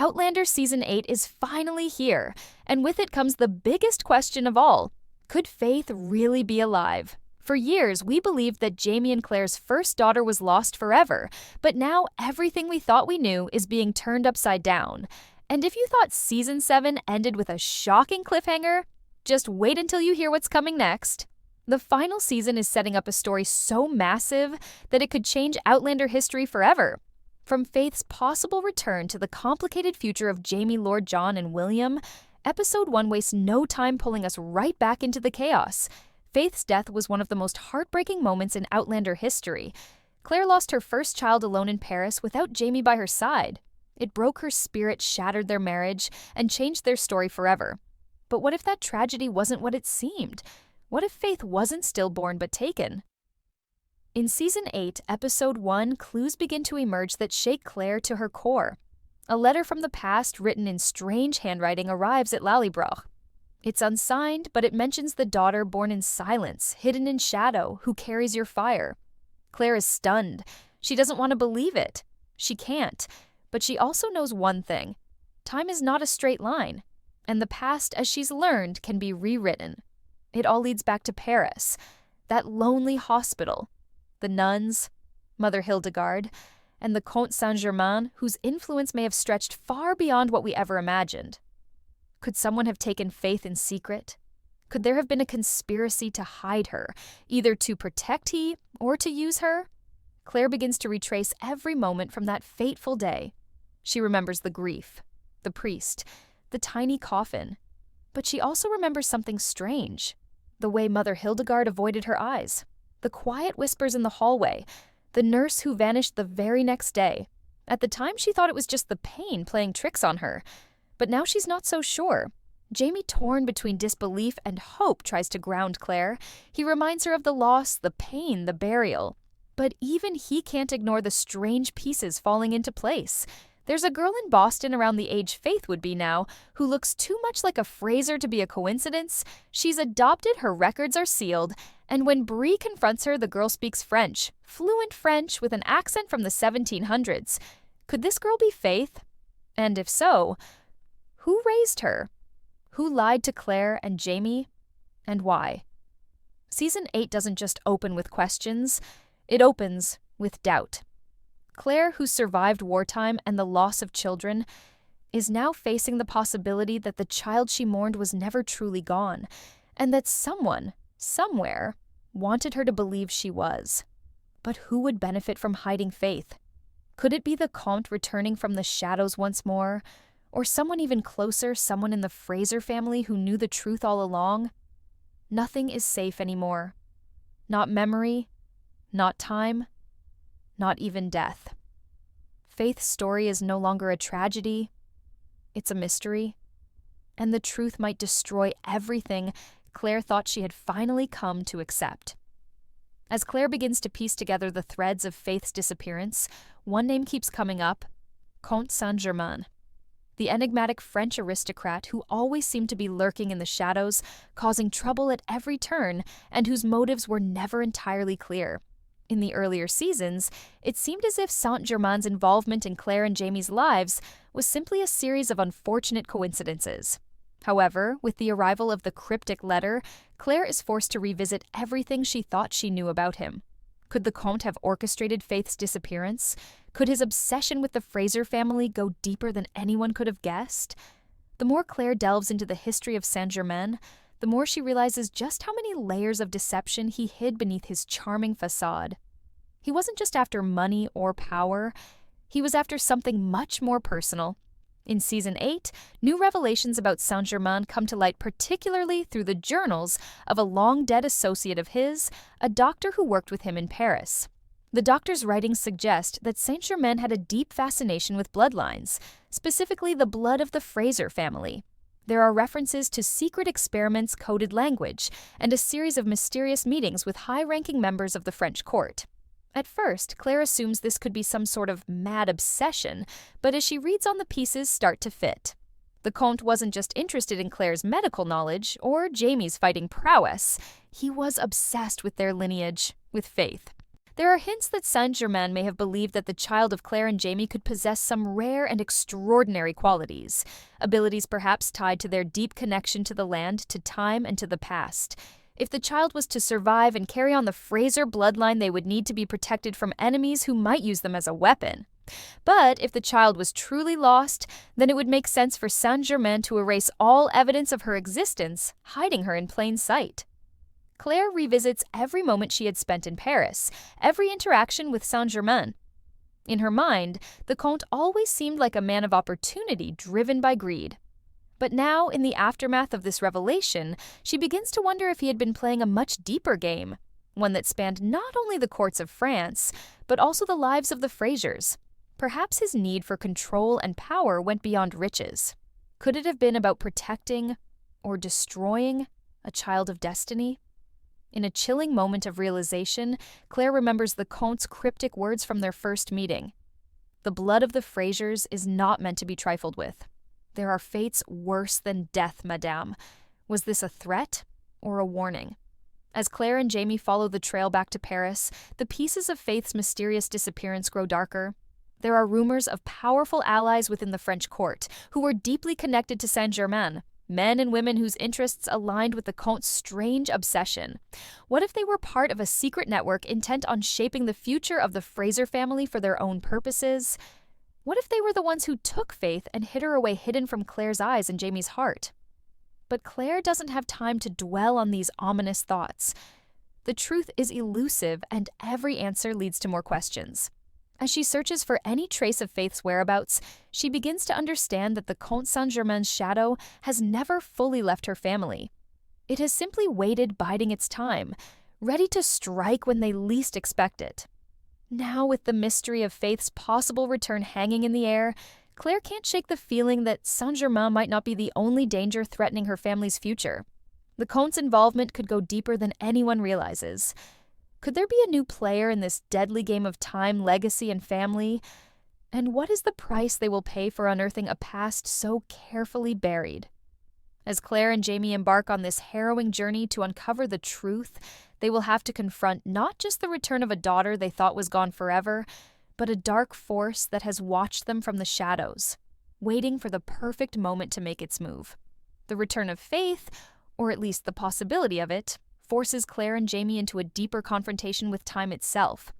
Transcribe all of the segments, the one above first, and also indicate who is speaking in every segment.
Speaker 1: Outlander Season 8 is finally here, and with it comes the biggest question of all. Could Faith really be alive? For years, we believed that Jamie and Claire's first daughter was lost forever, but now everything we thought we knew is being turned upside down. And if you thought Season 7 ended with a shocking cliffhanger, just wait until you hear what's coming next. The final season is setting up a story so massive that it could change Outlander history forever. From Faith's possible return to the complicated future of Jamie, Lord John, and William, Episode 1 wastes no time pulling us right back into the chaos. Faith's death was one of the most heartbreaking moments in Outlander history. Claire lost her first child alone in Paris without Jamie by her side. It broke her spirit, shattered their marriage, and changed their story forever. But what if that tragedy wasn't what it seemed? What if Faith wasn't stillborn but taken? In Season 8, Episode 1, clues begin to emerge that shake Claire to her core. A letter from the past written in strange handwriting arrives at Lallybroch. It's unsigned, but it mentions the daughter born in silence, hidden in shadow, who carries your fire. Claire is stunned. She doesn't want to believe it. She can't. But she also knows one thing. Time is not a straight line, and the past, as she's learned, can be rewritten. It all leads back to Paris, that lonely hospital, the nuns, Mother Hildegard, and the Comte Saint-Germain, whose influence may have stretched far beyond what we ever imagined. Could someone have taken Faith in secret? Could there have been a conspiracy to hide her, either to protect he or to use her? Claire begins to retrace every moment from that fateful day. She remembers the grief, the priest, the tiny coffin. But she also remembers something strange. The way Mother Hildegard avoided her eyes, the quiet whispers in the hallway, the nurse who vanished the very next day. At the time, she thought it was just the pain playing tricks on her. But now she's not so sure. Jamie, torn between disbelief and hope, tries to ground Claire. He reminds her of the loss, the pain, the burial. But even he can't ignore the strange pieces falling into place. There's a girl in Boston around the age Faith would be now who looks too much like a Fraser to be a coincidence. She's adopted, her records are sealed, and when Bree confronts her, the girl speaks French, fluent French with an accent from the 1700s. Could this girl be Faith? And if so, who raised her? Who lied to Claire and Jamie? And why? Season 8 doesn't just open with questions, it opens with doubt. Claire, who survived wartime and the loss of children, is now facing the possibility that the child she mourned was never truly gone, and that someone, somewhere, wanted her to believe she was. But who would benefit from hiding Faith? Could it be the Comte returning from the shadows once more? Or someone even closer, someone in the Fraser family who knew the truth all along? Nothing is safe anymore. Not memory, not time, not even death. Faith's story is no longer a tragedy, it's a mystery. And the truth might destroy everything Claire thought she had finally come to accept. As Claire begins to piece together the threads of Faith's disappearance, one name keeps coming up: Comte Saint-Germain. The enigmatic French aristocrat who always seemed to be lurking in the shadows, causing trouble at every turn, and whose motives were never entirely clear. In the earlier seasons, it seemed as if Saint-Germain's involvement in Claire and Jamie's lives was simply a series of unfortunate coincidences. However, with the arrival of the cryptic letter, Claire is forced to revisit everything she thought she knew about him. Could the Comte have orchestrated Faith's disappearance? Could his obsession with the Fraser family go deeper than anyone could have guessed? The more Claire delves into the history of Saint-Germain, the more she realizes just how many layers of deception he hid beneath his charming facade. He wasn't just after money or power, he was after something much more personal. In Season 8, new revelations about Saint-Germain come to light particularly through the journals of a long-dead associate of his, a doctor who worked with him in Paris. The doctor's writings suggest that Saint-Germain had a deep fascination with bloodlines, specifically the blood of the Fraser family. There are references to secret experiments, coded language, and a series of mysterious meetings with high-ranking members of the French court. At first, Claire assumes this could be some sort of mad obsession, but as she reads on, the pieces start to fit. The Comte wasn't just interested in Claire's medical knowledge or Jamie's fighting prowess. He was obsessed with their lineage, with Faith. There are hints that Saint-Germain may have believed that the child of Claire and Jamie could possess some rare and extraordinary qualities, abilities perhaps tied to their deep connection to the land, to time, and to the past. If the child was to survive and carry on the Fraser bloodline, they would need to be protected from enemies who might use them as a weapon. But if the child was truly lost, then it would make sense for Saint-Germain to erase all evidence of her existence, hiding her in plain sight. Claire revisits every moment she had spent in Paris, every interaction with Saint-Germain. In her mind, the Comte always seemed like a man of opportunity driven by greed. But now, in the aftermath of this revelation, she begins to wonder if he had been playing a much deeper game, one that spanned not only the courts of France, but also the lives of the Frasers. Perhaps his need for control and power went beyond riches. Could it have been about protecting or destroying a child of destiny? In a chilling moment of realization, Claire remembers the Comte's cryptic words from their first meeting. The blood of the Frasers is not meant to be trifled with. There are fates worse than death, madame. Was this a threat or a warning? As Claire and Jamie follow the trail back to Paris, the pieces of Faith's mysterious disappearance grow darker. There are rumors of powerful allies within the French court who were deeply connected to Saint-Germain, men and women whose interests aligned with the Comte's strange obsession. What if they were part of a secret network intent on shaping the future of the Fraser family for their own purposes? What if they were the ones who took Faith and hid her away hidden from Claire's eyes and Jamie's heart? But Claire doesn't have time to dwell on these ominous thoughts. The truth is elusive, and every answer leads to more questions. As she searches for any trace of Faith's whereabouts, she begins to understand that the Comte Saint-Germain's shadow has never fully left her family. It has simply waited, biding its time, ready to strike when they least expect it. Now, with the mystery of Faith's possible return hanging in the air, Claire can't shake the feeling that Saint-Germain might not be the only danger threatening her family's future. The Comte's involvement could go deeper than anyone realizes. Could there be a new player in this deadly game of time, legacy, and family? And what is the price they will pay for unearthing a past so carefully buried? As Claire and Jamie embark on this harrowing journey to uncover the truth, they will have to confront not just the return of a daughter they thought was gone forever, but a dark force that has watched them from the shadows, waiting for the perfect moment to make its move. The return of Faith, or at least the possibility of it, forces Claire and Jamie into a deeper confrontation with time itself.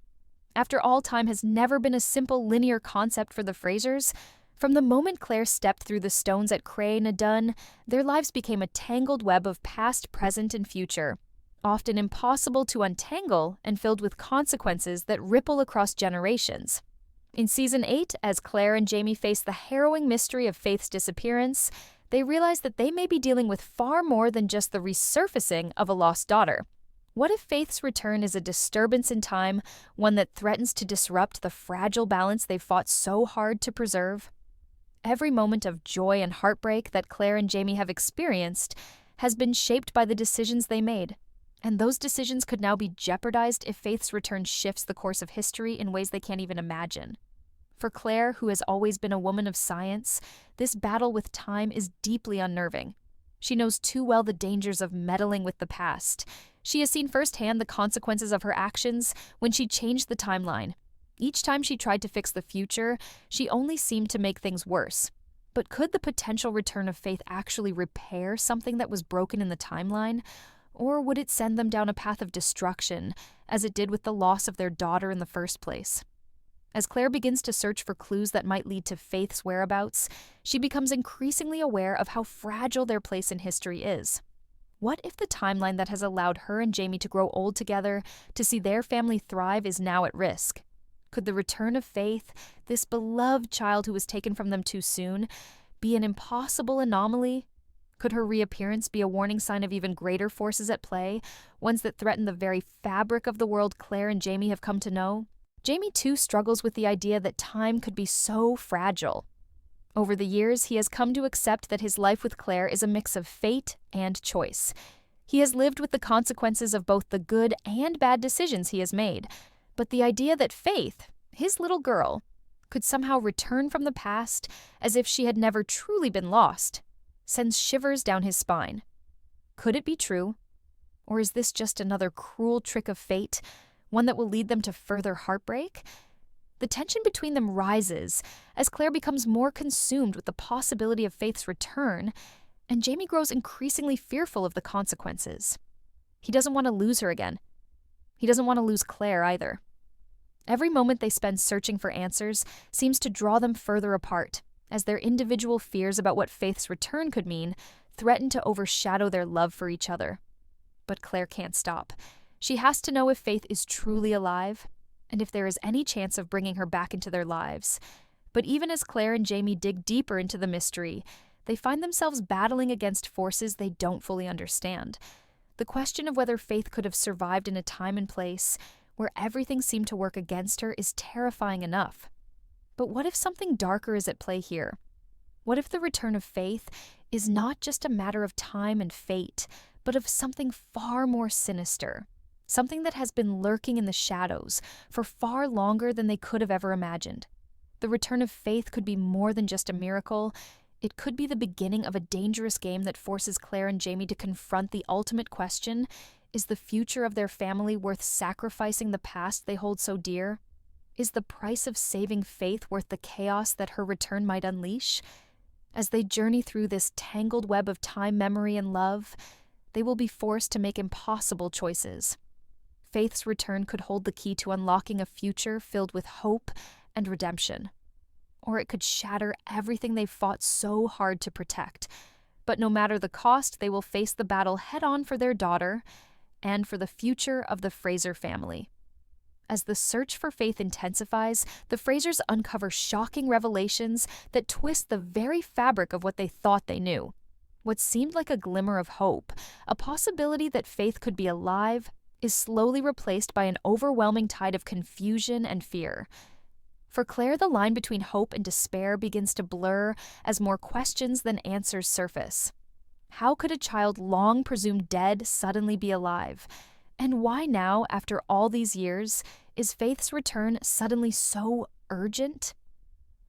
Speaker 1: After all, time has never been a simple linear concept for the Frasers. From the moment Claire stepped through the stones at Cray-na-Dun, their lives became a tangled web of past, present, and future, often impossible to untangle and filled with consequences that ripple across generations. In Season 8, as Claire and Jamie face the harrowing mystery of Faith's disappearance, they realize that they may be dealing with far more than just the resurfacing of a lost daughter. What if Faith's return is a disturbance in time, one that threatens to disrupt the fragile balance they've fought so hard to preserve? Every moment of joy and heartbreak that Claire and Jamie have experienced has been shaped by the decisions they made, and those decisions could now be jeopardized if Faith's return shifts the course of history in ways they can't even imagine. For Claire, who has always been a woman of science, this battle with time is deeply unnerving. She knows too well the dangers of meddling with the past. She has seen firsthand the consequences of her actions when she changed the timeline. Each time she tried to fix the future, she only seemed to make things worse. But could the potential return of Faith actually repair something that was broken in the timeline? Or would it send them down a path of destruction, as it did with the loss of their daughter in the first place? As Claire begins to search for clues that might lead to Faith's whereabouts, she becomes increasingly aware of how fragile their place in history is. What if the timeline that has allowed her and Jamie to grow old together, to see their family thrive, is now at risk? Could the return of Faith, this beloved child who was taken from them too soon, be an impossible anomaly? Could her reappearance be a warning sign of even greater forces at play, ones that threaten the very fabric of the world Claire and Jamie have come to know? Jamie, too, struggles with the idea that time could be so fragile. Over the years, he has come to accept that his life with Claire is a mix of fate and choice. He has lived with the consequences of both the good and bad decisions he has made, but the idea that Faith, his little girl, could somehow return from the past as if she had never truly been lost, sends shivers down his spine. Could it be true? Or is this just another cruel trick of fate, One that will lead them to further heartbreak? The tension between them rises as Claire becomes more consumed with the possibility of Faith's return, and Jamie grows increasingly fearful of the consequences. He doesn't want to lose her again. He doesn't want to lose Claire either. Every moment they spend searching for answers seems to draw them further apart, as their individual fears about what Faith's return could mean threaten to overshadow their love for each other. But Claire can't stop. She has to know if Faith is truly alive, and if there is any chance of bringing her back into their lives. But even as Claire and Jamie dig deeper into the mystery, they find themselves battling against forces they don't fully understand. The question of whether Faith could have survived in a time and place where everything seemed to work against her is terrifying enough. But what if something darker is at play here? What if the return of Faith is not just a matter of time and fate, but of something far more sinister? Something that has been lurking in the shadows for far longer than they could have ever imagined. The return of Faith could be more than just a miracle. It could be the beginning of a dangerous game that forces Claire and Jamie to confront the ultimate question: is the future of their family worth sacrificing the past they hold so dear? Is the price of saving Faith worth the chaos that her return might unleash? As they journey through this tangled web of time, memory, and love, they will be forced to make impossible choices. Faith's return could hold the key to unlocking a future filled with hope and redemption. Or it could shatter everything they've fought so hard to protect. But no matter the cost, they will face the battle head-on for their daughter and for the future of the Fraser family. As the search for Faith intensifies, the Frasers uncover shocking revelations that twist the very fabric of what they thought they knew. What seemed like a glimmer of hope, a possibility that Faith could be alive, is slowly replaced by an overwhelming tide of confusion and fear. For Claire, the line between hope and despair begins to blur as more questions than answers surface. How could a child long presumed dead suddenly be alive? And why now, after all these years, is Faith's return suddenly so urgent?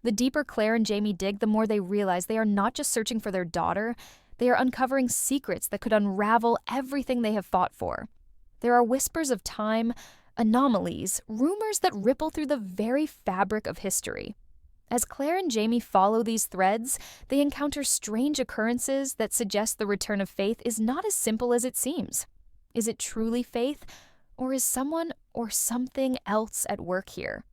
Speaker 1: The deeper Claire and Jamie dig, the more they realize they are not just searching for their daughter, they are uncovering secrets that could unravel everything they have fought for. There are whispers of time, anomalies, rumors that ripple through the very fabric of history. As Claire and Jamie follow these threads, they encounter strange occurrences that suggest the return of Faith is not as simple as it seems. Is it truly Faith, or is someone or something else at work here?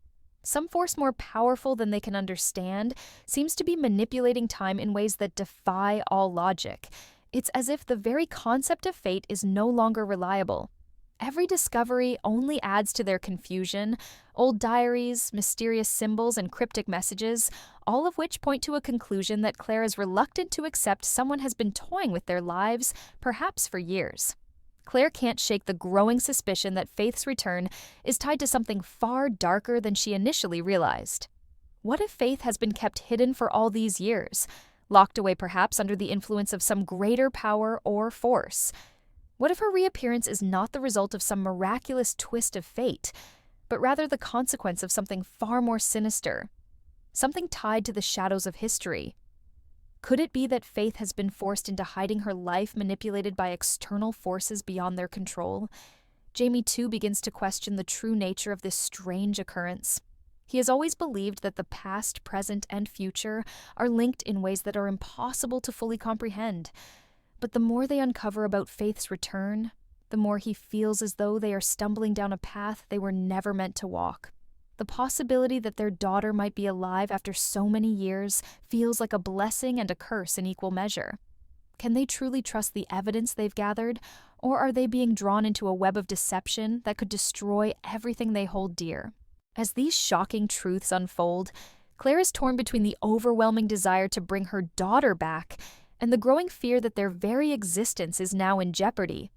Speaker 1: Some force more powerful than they can understand seems to be manipulating time in ways that defy all logic. It's as if the very concept of fate is no longer reliable. Every discovery only adds to their confusion. Old diaries, mysterious symbols, and cryptic messages, all of which point to a conclusion that Claire is reluctant to accept someone has been toying with their lives, perhaps for years. Claire can't shake the growing suspicion that Faith's return is tied to something far darker than she initially realized. What if Faith has been kept hidden for all these years, locked away perhaps under the influence of some greater power or force? What if her reappearance is not the result of some miraculous twist of fate, but rather the consequence of something far more sinister, something tied to the shadows of history? Could it be that Faith has been forced into hiding her life, manipulated by external forces beyond their control? Jamie, too, begins to question the true nature of this strange occurrence. He has always believed that the past, present, and future are linked in ways that are impossible to fully comprehend. But the more they uncover about Faith's return, the more he feels as though they are stumbling down a path they were never meant to walk. The possibility that their daughter might be alive after so many years feels like a blessing and a curse in equal measure. Can they truly trust the evidence they've gathered, or are they being drawn into a web of deception that could destroy everything they hold dear? As these shocking truths unfold, Claire is torn between the overwhelming desire to bring her daughter back and the growing fear that their very existence is now in jeopardy.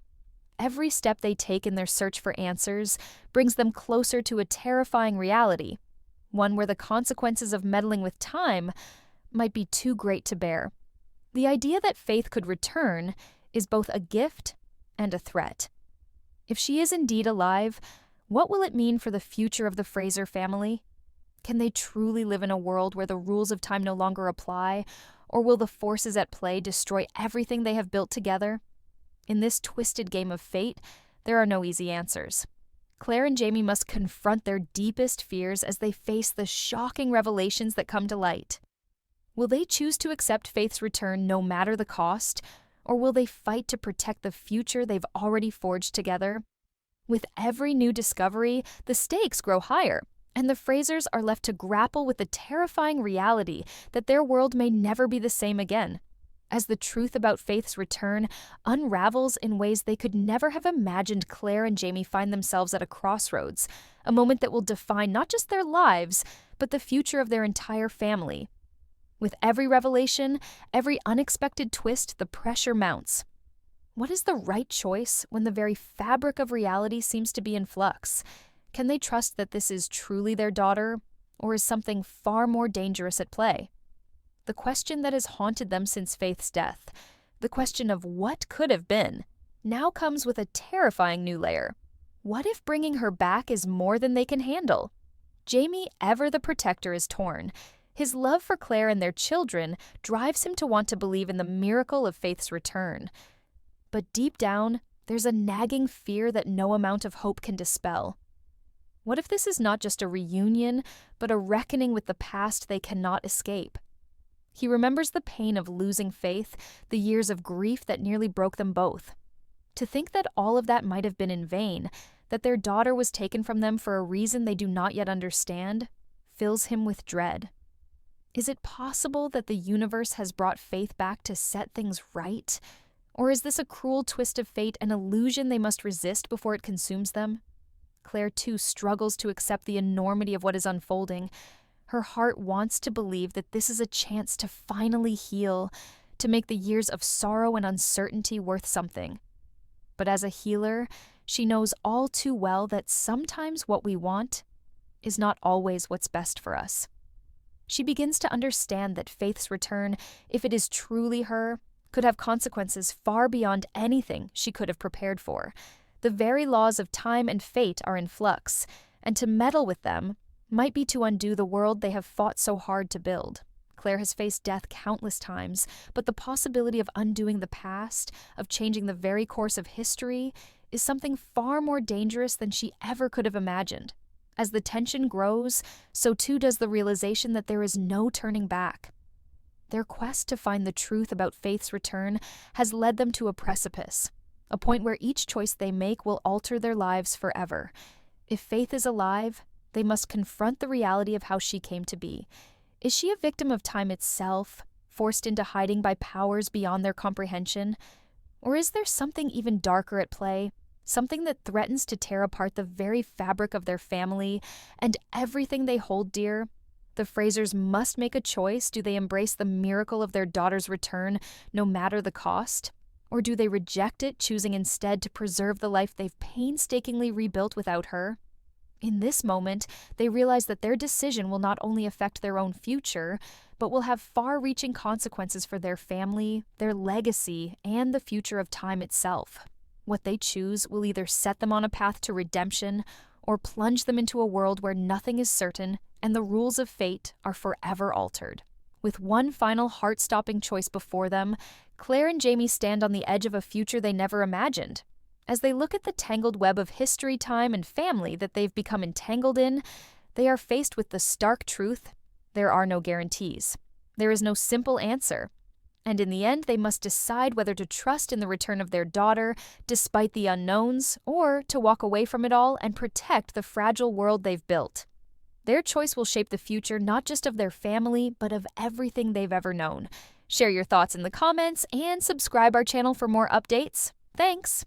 Speaker 1: Every step they take in their search for answers brings them closer to a terrifying reality, one where the consequences of meddling with time might be too great to bear. The idea that Faith could return is both a gift and a threat. If she is indeed alive, what will it mean for the future of the Fraser family? Can they truly live in a world where the rules of time no longer apply, or will the forces at play destroy everything they have built together? In this twisted game of fate, there are no easy answers. Claire and Jamie must confront their deepest fears as they face the shocking revelations that come to light. Will they choose to accept Faith's return no matter the cost, or will they fight to protect the future they've already forged together? With every new discovery, the stakes grow higher, and the Frasers are left to grapple with the terrifying reality that their world may never be the same again, as the truth about Faith's return unravels in ways they could never have imagined. Claire and Jamie find themselves at a crossroads, a moment that will define not just their lives, but the future of their entire family. With every revelation, every unexpected twist, the pressure mounts. What is the right choice when the very fabric of reality seems to be in flux? Can they trust that this is truly their daughter, or is something far more dangerous at play? The question that has haunted them since Faith's death, the question of what could have been, now comes with a terrifying new layer. What if bringing her back is more than they can handle? Jamie, ever the protector, is torn. His love for Claire and their children drives him to want to believe in the miracle of Faith's return. But deep down, there's a nagging fear that no amount of hope can dispel. What if this is not just a reunion, but a reckoning with the past they cannot escape? He remembers the pain of losing Faith, the years of grief that nearly broke them both. To think that all of that might have been in vain, that their daughter was taken from them for a reason they do not yet understand, fills him with dread. Is it possible that the universe has brought Faith back to set things right? Or is this a cruel twist of fate, an illusion they must resist before it consumes them? Claire, too, struggles to accept the enormity of what is unfolding. Her heart wants to believe that this is a chance to finally heal, to make the years of sorrow and uncertainty worth something. But as a healer, she knows all too well that sometimes what we want is not always what's best for us. She begins to understand that Faith's return, if it is truly her, could have consequences far beyond anything she could have prepared for. The very laws of time and fate are in flux, and to meddle with them might be to undo the world they have fought so hard to build. Claire has faced death countless times, but the possibility of undoing the past, of changing the very course of history, is something far more dangerous than she ever could have imagined. As the tension grows, so too does the realization that there is no turning back. Their quest to find the truth about Faith's return has led them to a precipice, a point where each choice they make will alter their lives forever. If Faith is alive, they must confront the reality of how she came to be. Is she a victim of time itself, forced into hiding by powers beyond their comprehension? Or is there something even darker at play, something that threatens to tear apart the very fabric of their family and everything they hold dear? The Frasers must make a choice. Do they embrace the miracle of their daughter's return, no matter the cost? Or do they reject it, choosing instead to preserve the life they've painstakingly rebuilt without her? In this moment, they realize that their decision will not only affect their own future, but will have far-reaching consequences for their family, their legacy, and the future of time itself. What they choose will either set them on a path to redemption or plunge them into a world where nothing is certain and the rules of fate are forever altered. With one final heart-stopping choice before them, Claire and Jamie stand on the edge of a future they never imagined. As they look at the tangled web of history, time, and family that they've become entangled in, they are faced with the stark truth: there are no guarantees. There is no simple answer. And in the end, they must decide whether to trust in the return of their daughter, despite the unknowns, or to walk away from it all and protect the fragile world they've built. Their choice will shape the future not just of their family, but of everything they've ever known. Share your thoughts in the comments and subscribe our channel for more updates. Thanks!